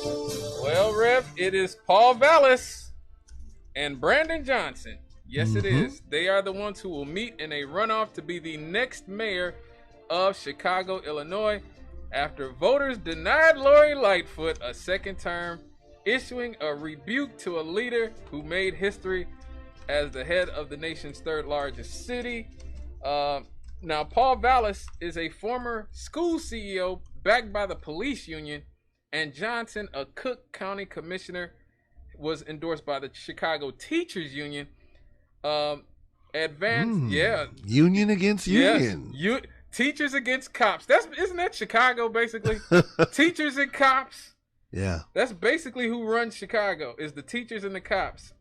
Well, Rev, it is Paul Vallis and Brandon Johnson. Yes, it is. They are the ones who will meet in a runoff to be the next mayor of Chicago, Illinois, after voters denied Lori Lightfoot a second term, issuing a rebuke to a leader who made history as the head of the nation's third largest city. Now, Paul Vallis is a former school CEO backed by the police union, and Johnson, a Cook County commissioner, was endorsed by the Chicago Teachers Union. Union against union. Teachers against cops. Isn't that Chicago basically? Teachers and cops. Yeah. That's basically who runs Chicago, is the teachers and the cops.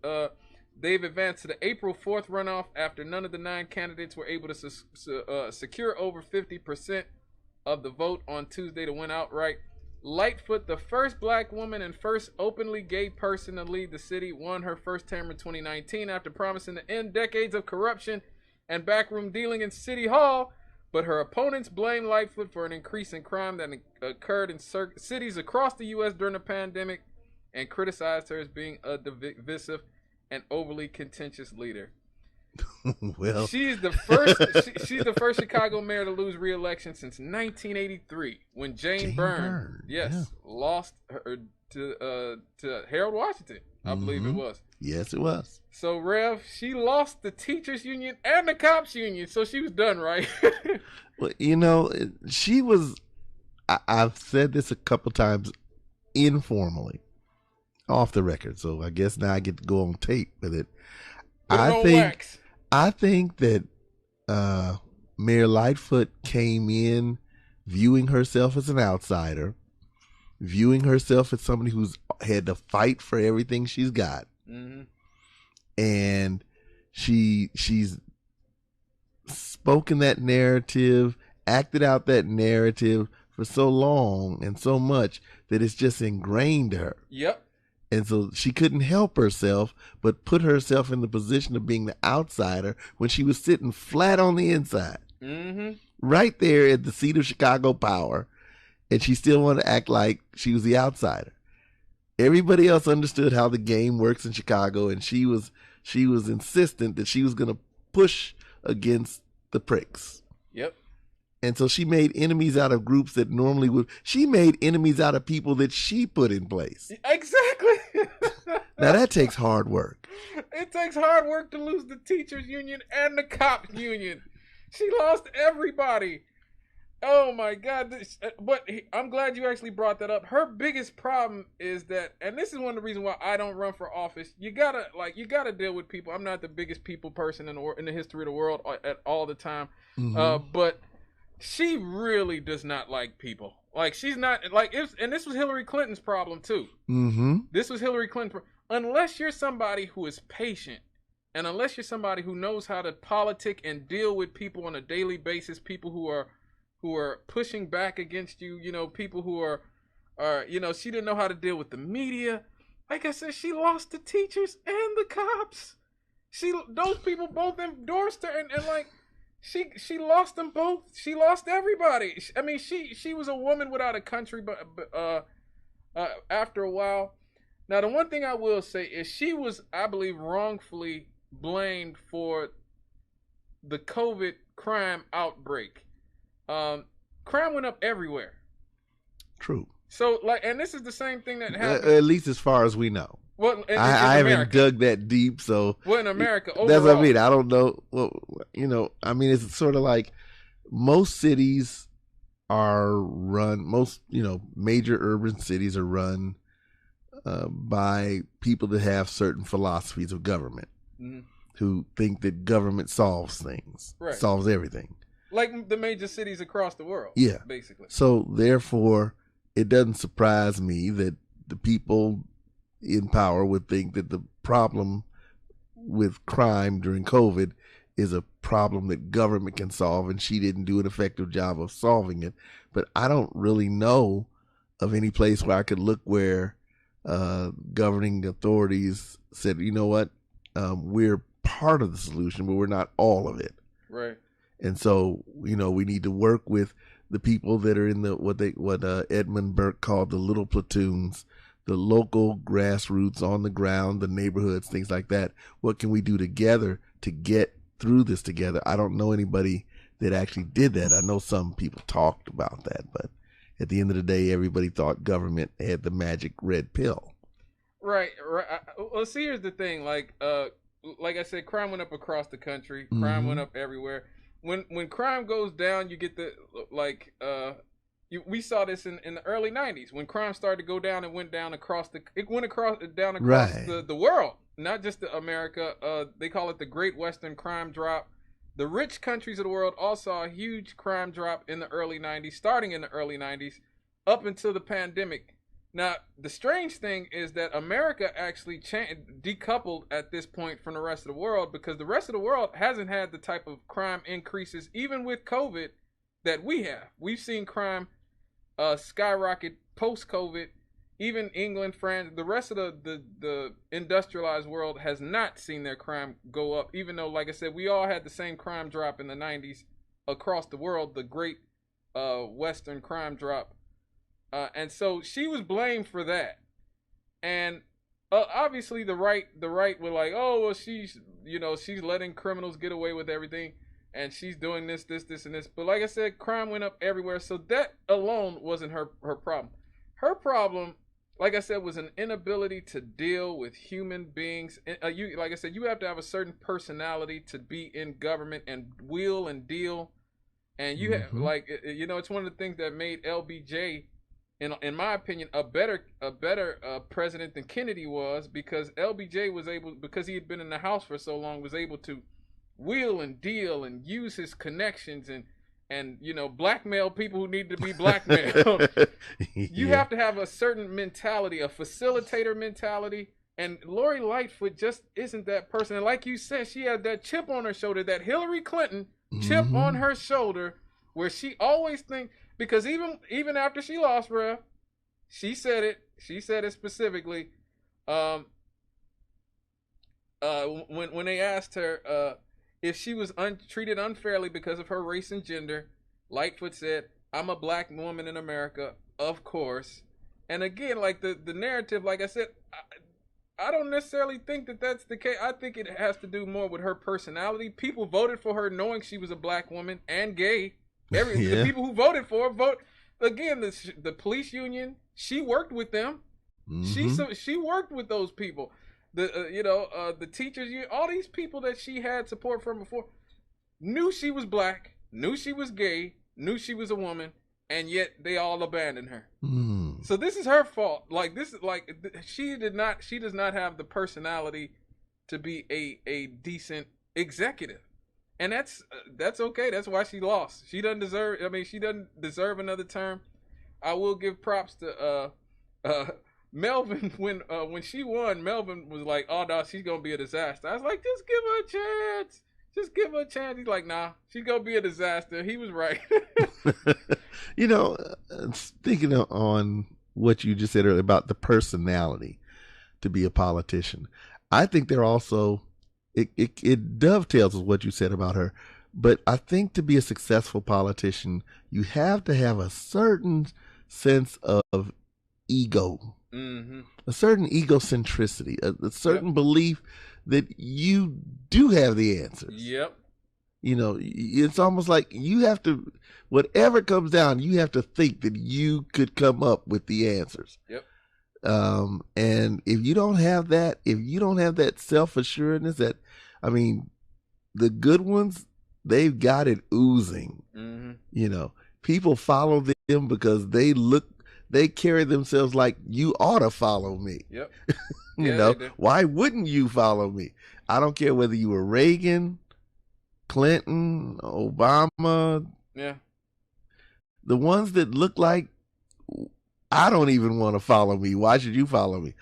They've advanced to the April 4th runoff after none of the 9 candidates were able to secure over 50% of the vote on Tuesday to win outright. Lightfoot, the first black woman and first openly gay person to lead the city, won her first term in 2019 after promising to end decades of corruption and backroom dealing in City Hall. But her opponents blame Lightfoot for an increase in crime that occurred in cities across the U.S. during the pandemic and criticized her as being a divisive and overly contentious leader. Well, she's the first. She's the first Chicago mayor to lose re-election since 1983, when Jane Byrne, lost her to Harold Washington. I believe it was. Yes, it was. So, Rev, she lost the teachers union and the cops union, so she was done, right? Well, she was. I've said this a couple times informally, off the record. So I guess now I get to go on tape with it. I think that Mayor Lightfoot came in viewing herself as an outsider, viewing herself as somebody who's had to fight for everything she's got. Mm-hmm. And she's spoken that narrative, acted out that narrative for so long and so much that it's just ingrained her. Yep. And so she couldn't help herself but put herself in the position of being the outsider when she was sitting flat on the inside. Mm-hmm. Right there at the seat of Chicago power. And she still wanted to act like she was the outsider. Everybody else understood how the game works in Chicago, and she was insistent that she was going to push against the pricks. Yep. And so she made enemies out of groups that normally would. She made enemies out of people that she put in place. Exactly. Now that takes hard work. It takes hard work to lose the teachers union and the cops union. She lost everybody. Oh my God. But I'm glad you actually brought that up. Her biggest problem is that, and this is one of the reasons why I don't run for office. You gotta deal with people. I'm not the biggest people person in the history of the world at all the time. Mm-hmm. But she really does not like people. Like, she's not like, and this was Hillary Clinton's problem too. Mm-hmm. This was Hillary Clinton. Unless you're somebody who is patient, and unless you're somebody who knows how to politic and deal with people on a daily basis, people who are pushing back against you, people who are, she didn't know how to deal with the media. Like I said, she lost the teachers and the cops. Those people both endorsed her, and like, she lost them both. She lost everybody. I mean, she was a woman without a country, but after a while. Now, the one thing I will say is she was, I believe, wrongfully blamed for the COVID crime outbreak. Crime went up everywhere. True. So, like, and this is the same thing that happened. At least as far as we know. Well, I haven't dug that deep, so. Well, in America, overall, that's what I mean. I don't know. Well, I mean, it's sort of like most cities are run. Most, major urban cities are run by people that have certain philosophies of government, mm-hmm. who think that government solves things, right. Solves everything. Like the major cities across the world. Yeah. Basically. So therefore, it doesn't surprise me that the people in power would think that the problem with crime during COVID is a problem that government can solve, and she didn't do an effective job of solving it. But I don't really know of any place where I could look where governing authorities said, you know what, we're part of the solution, but we're not all of it. Right. And so, we need to work with the people that are in what Edmund Burke called the little platoons, the local grassroots on the ground, the neighborhoods, things like that. What can we do together to get through this together? I don't know anybody that actually did that. I know some people talked about that, but at the end of the day, everybody thought government had the magic red pill. Right. Well, see, here's the thing. Like I said, crime went up across the country. Crime went up everywhere. When crime goes down, you get the we saw this in the early '90s when crime started to go down. It went down across Right. the world, not just America. They call it the Great Western Crime Drop. The rich countries of the world all saw a huge crime drop in the early '90s, starting in the early '90s, up until the pandemic. Now, the strange thing is that America actually decoupled at this point from the rest of the world, because the rest of the world hasn't had the type of crime increases, even with COVID, that we have. We've seen crime skyrocket post-COVID. Even England, France, the rest of the industrialized world has not seen their crime go up, even though, like I said, we all had the same crime drop in the 90s across the world, the Great Western Crime Drop. And so she was blamed for that. And obviously the right were like, oh, well, she's letting criminals get away with everything, and she's doing this, and this. But like I said, crime went up everywhere. So that alone wasn't her problem. Her problem, like I said, was an inability to deal with human beings. Like I said, you have to have a certain personality to be in government and wheel and deal. And you have, like, it's one of the things that made LBJ, in my opinion, a better president than Kennedy was, because LBJ was able, because he had been in the House for so long, was able to wheel and deal and use his connections and blackmail people who need to be blackmailed. You have to have a certain mentality, a facilitator mentality, and Lori Lightfoot just isn't that person. And like you said, she had that chip on her shoulder, that Hillary Clinton chip on her shoulder, where she always thinks, because even after she lost, Rev, she said it specifically, when they asked her if she was treated unfairly because of her race and gender, Lightfoot said, "I'm a black woman in America, of course." And again, like the narrative, like I said, I don't necessarily think that that's the case. I think it has to do more with her personality. People voted for her knowing she was a black woman and gay. The people who voted for her vote. Again, the police union, she worked with them. She worked with those people. The teachers, all these people that she had support from before, knew she was black, knew she was gay, knew she was a woman, and yet they all abandoned her. So this is her fault. Like, this is like, she does not have the personality to be a decent executive, and that's okay. That's why she lost. She doesn't deserve another term. I will give props to Melvin, when she won, Melvin was like, "Oh no, she's gonna be a disaster." I was like, "Just give her a chance. Just give her a chance." He's like, "Nah, she's gonna be a disaster." He was right. Speaking on what you just said earlier about the personality to be a politician, I think they're also it dovetails with what you said about her. But I think to be a successful politician, you have to have a certain sense of ego. A certain egocentricity, a certain belief that you do have the answers. Yep. It's almost like you have to, whatever comes down, you have to think that you could come up with the answers. Yep. And if you don't have that self-assuredness, the good ones, they've got it oozing. People follow them because they carry themselves like, you ought to follow me. Yep. Why wouldn't you follow me? I don't care whether you were Reagan, Clinton, Obama. Yeah. The ones that look like, I don't even want to follow me. Why should you follow me?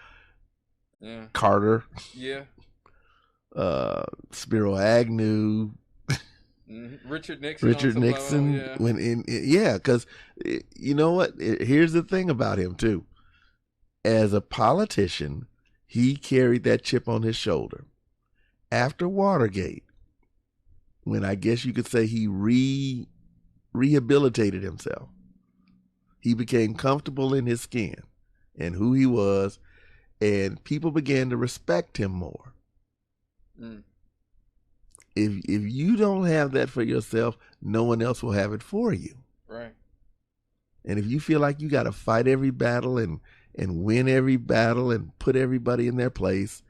Yeah. Carter. Yeah. Spiro Agnew. Richard Nixon. Because you know what? Here's the thing about him too. As a politician, he carried that chip on his shoulder. After Watergate, when I guess you could say he rehabilitated himself, he became comfortable in his skin. and who he was, and people began to respect him more. Mm. If you don't have that for yourself, no one else will have it for you. Right. And if you feel like you got to fight every battle and win every battle and put everybody in their place,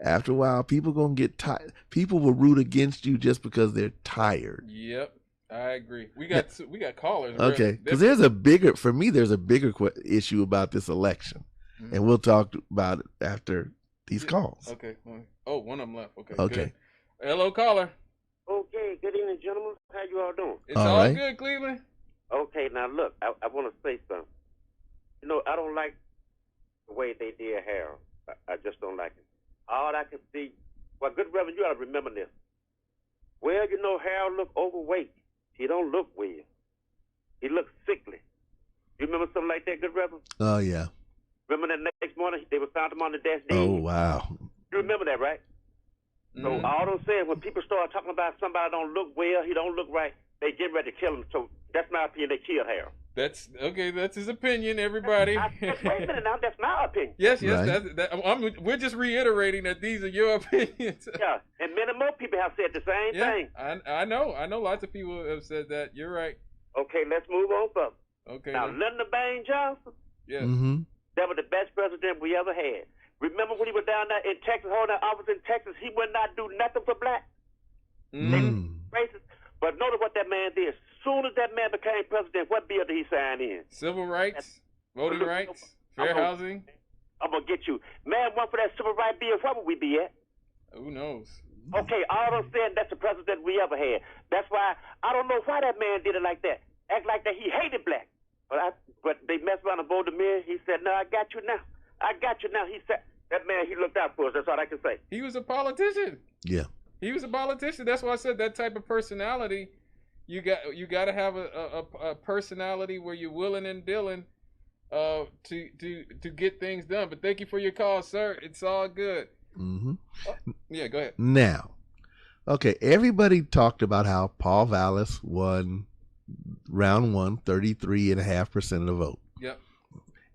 after a while, people going to get tired. People will root against you just because they're tired. Yep, I agree. We got callers. Okay, because there's a bigger issue about this election, and we'll talk about it after these calls. Okay. Oh, one of them left. Okay. Okay. Good. Hello, caller. Okay, good evening, gentlemen. How you all doing? It's all right. good, Cleveland. Okay, now look, I want to say something. You know, I don't like the way they did Harold. I just don't like it. All I can see, well, good Reverend, you ought to remember this. Well, you know, Harold look overweight. He don't look well. He looks sickly. You remember something like that, good Reverend? Oh, yeah. Remember that next morning they found him on the desk? Oh, wow. You remember that, right? So all I'm saying, when people start talking about somebody don't look well, he don't look right, they get ready to kill him. So that's my opinion. They killed Harold. That's okay. That's his opinion, everybody. Wait a minute now. That's my opinion. Yes. Right. We're just reiterating that these are your opinions. Yeah, and many more people have said the same thing. I know. Lots of people have said that. You're right. Okay, let's move on further. Okay. Now, Lyndon Baines Johnson, Yes. Mm-hmm. that was the best president we ever had. Remember when he was down there in Texas, holding that office in Texas, he would not do nothing for black. Racist. But notice what that man did. As soon as that man became president, what bill did he sign in? Civil rights, voting rights, fair housing. I'm going to get you. Man, one for that civil rights bill, where would we be at? Who knows? Okay, all I'm saying, that's the president we ever had. That's why, I don't know why that man did it like that. Act like that he hated black. But they messed around and voted him in. He said, no, I got you now. He said, that man, he looked out for us. That's all I can say. He was a politician. Yeah. He was a politician. That's why I said that type of personality. You got to have a personality where you're willing and dealing to get things done. But thank you for your call, sir. It's all good. Mm-hmm. Yeah, go ahead. Now, okay, everybody talked about how Paul Vallis won round one, 33.5% of the vote. Yep.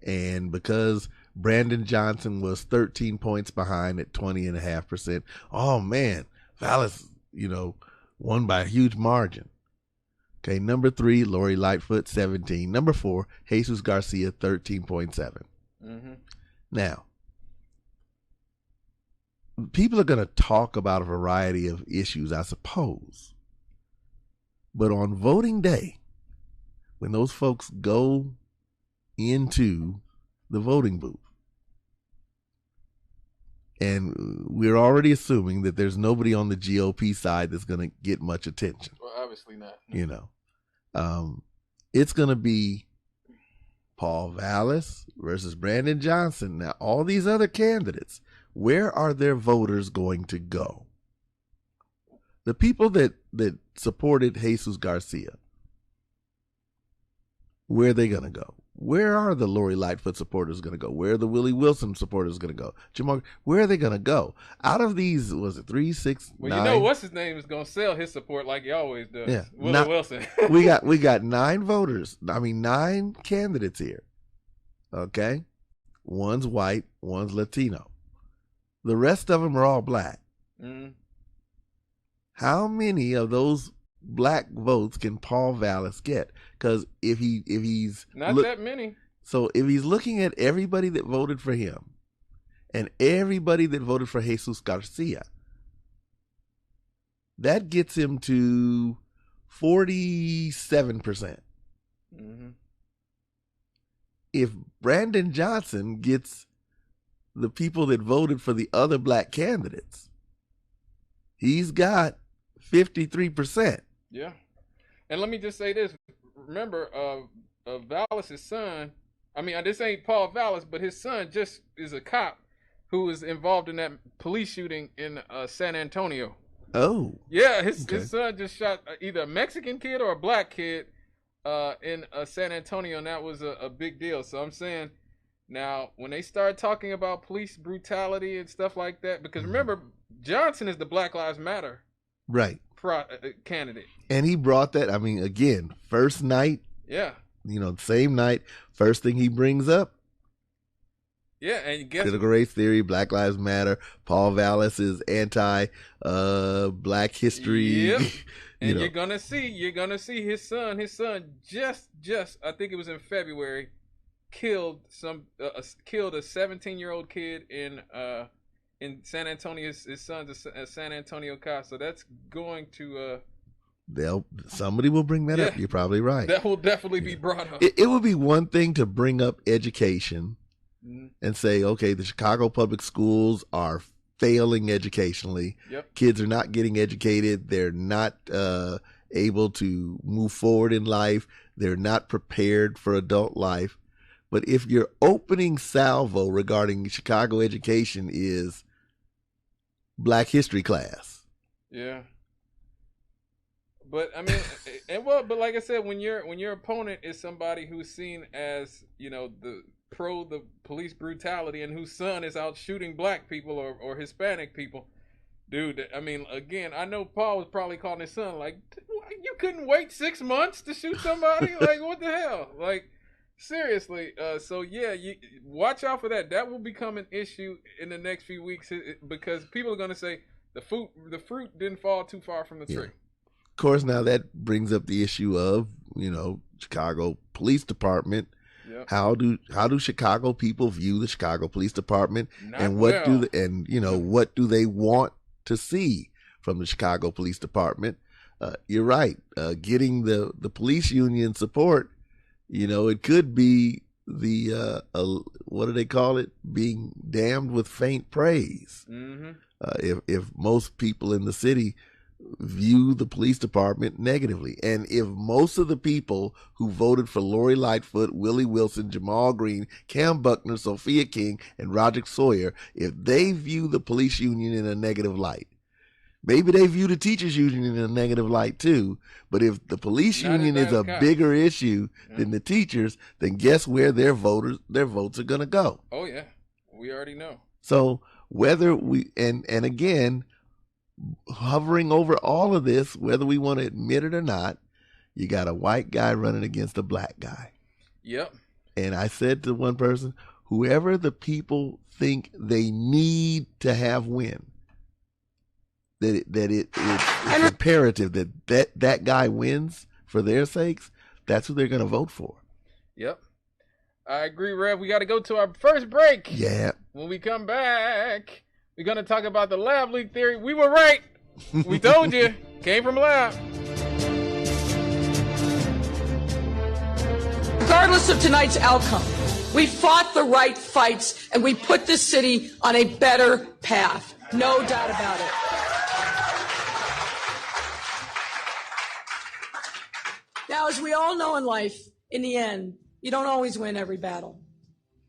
And because Brandon Johnson was 13 points behind at 20.5%, oh man, Vallis, won by a huge margin. Okay, number 3, Lori Lightfoot, 17. Number 4, Jesus Garcia, 13.7. Mm-hmm. Now, people are going to talk about a variety of issues, I suppose. But on voting day, when those folks go into the voting booth, and we're already assuming that there's nobody on the GOP side that's going to get much attention. Well, obviously not. It's going to be Paul Vallis versus Brandon Johnson. Now, all these other candidates, where are their voters going to go? The people that supported Jesus Garcia, where are they going to go? Where are the Lori Lightfoot supporters going to go? Where are the Willie Wilson supporters going to go? Jamal, where are they going to go? Out of these, was it 3, 6, 9? Well, you know what's his name is going to sell his support like he always does. Yeah, Willie Wilson. we got 9 candidates here. Okay, one's white, one's Latino. The rest of them are all black. Mm. How many of those black votes can Paul Vallis get? Because if he's not that many. So if he's looking at everybody that voted for him and everybody that voted for Jesus Garcia, that gets him to 47%. Mm-hmm. If Brandon Johnson gets the people that voted for the other black candidates, he's got 53%. Yeah. And let me just say this. Remember, Vallis' son, this ain't Paul Vallis, but his son just is a cop who was involved in that police shooting in San Antonio. Oh. Yeah, his son just shot either a Mexican kid or a black kid in San Antonio, and that was a big deal. So I'm saying, now, when they start talking about police brutality and stuff like that, because remember, Johnson is the Black Lives Matter candidate. And he brought that, again, first night. Yeah. Same night, first thing he brings up, Yeah, and guess critical race theory, Black Lives Matter. Paul Vallis is anti Black history. Yep. And know. you're gonna see his son just I think it was in February, killed a 17-year-old kid in San Antonio. His son's a San Antonio cop, so that's going to somebody will bring that up. You're probably right. That will definitely be brought up. It would be one thing to bring up education and say, okay, the Chicago public schools are failing educationally. Yep. Kids are not getting educated. They're not able to move forward in life. They're not prepared for adult life. But if your opening salvo regarding Chicago education is Black history class. Yeah. But I mean, but like I said, when your opponent is somebody who's seen as, the police brutality and whose son is out shooting Black people or Hispanic people, dude, I mean, again, I know Paul was probably calling his son like, you couldn't wait 6 months to shoot somebody? Like, what the hell? Like, seriously. So yeah, you watch out for that. That will become an issue in the next few weeks because people are going to say the fruit didn't fall too far from the tree. Of course, now that brings up the issue of, Chicago Police Department. Yep. How do Chicago people view the Chicago Police Department, and what do they want to see from the Chicago Police Department? You're right. Getting the police union support, it could be the what do they call it? Being damned with faint praise. Mm-hmm. If most people in the city view the police department negatively, and if most of the people who voted for Lori Lightfoot, Willie Wilson, Jamal Green, Cam Buckner, Sophia King, and Roger Sawyer, if they view the police union in a negative light, maybe they view the teachers union in a negative light too, but if the police union is a bigger issue than the teachers, then guess where their votes are going to go? Oh yeah, we already know. So whether we, and again, hovering over all of this, whether we want to admit it or not, you got a white guy running against a Black guy. Yep. And I said to one person, whoever the people think they need to have win, it's imperative that guy wins for their sakes, that's who they're going to vote for. Yep. I agree, Rev. We got to go to our first break. Yeah. When we come back, we're going to talk about the lab leak theory. We were right. We told you. Came from lab. Regardless of tonight's outcome, we fought the right fights and we put this city on a better path. No doubt about it. Now, as we all know in life, in the end, you don't always win every battle,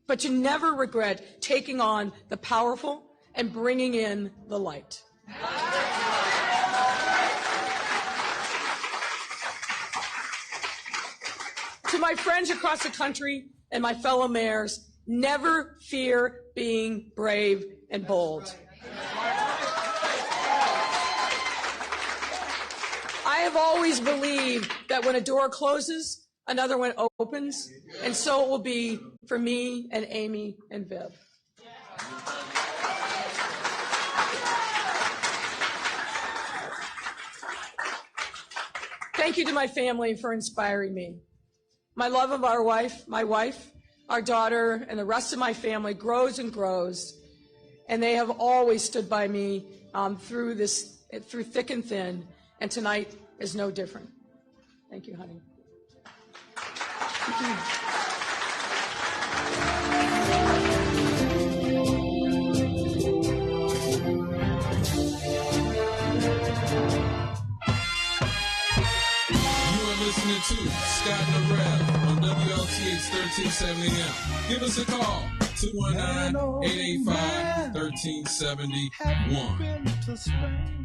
but you never regret taking on the powerful and bringing in the light. To my friends across the country and my fellow mayors, never fear being brave and bold. I have always believed that when a door closes, another one opens, and so it will be for me and Amy and Viv. Thank you to my family for inspiring me. My love of my wife, our daughter, and the rest of my family grows and grows, and they have always stood by me through thick and thin, and tonight is no different. Thank you, honey. Listening to Cannon Rev on WLTH 1370 AM. Give us a call, 219-885-1371.